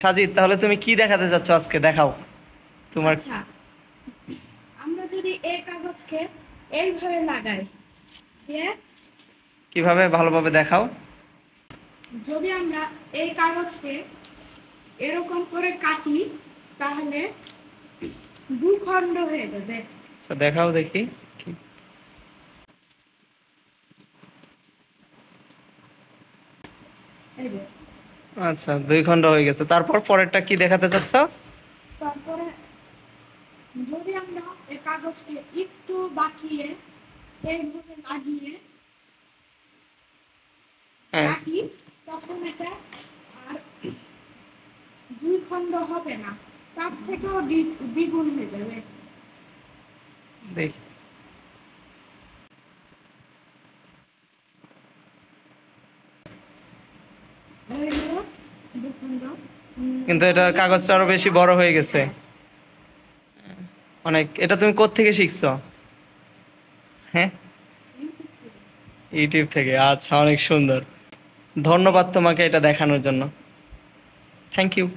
সাজিদ, তাহলে তুমি কি দেখাতে চাচ্ছ আজকে? দেখাও তোমার। আচ্ছা, আমরা যদি এই কাগজকে এইভাবে লাগাই, দিয়ে কিভাবে ভালোভাবে দেখাও। যদি আমরা এই কাগজকে এরকম করে কাটি, তাহলে দুই খণ্ড হয়ে যাবে। আচ্ছা দেখাও দেখি। কি- এই যে, আচ্ছা, দুই খণ্ড হয়ে গেছে। তারপর পরেরটা কি দেখাতে চাচ্ছ? তারপরে যদি আমরা এই কাগজকে একটু বাঁকিয়ে এইভাবে লাগিয়ে হ্যাঁ, কাটি, তখন এটা আর দুই খণ্ড হবে না, তার থেকেও দ্বিগুণ হয়ে যাবে। দেখি। হয়ে গেল দুই খণ্ড। কিন্তু এটা কাগজটা আরো বেশি বড় হয়ে গেছে অনেক। এটা তুমি কোত্থেকে শিখছো? হ্যাঁ, ইউটিউব থেকে। আচ্ছা, অনেক সুন্দর। ধন্যবাদ তোমাকে এটা দেখানোর জন্য। Thank you.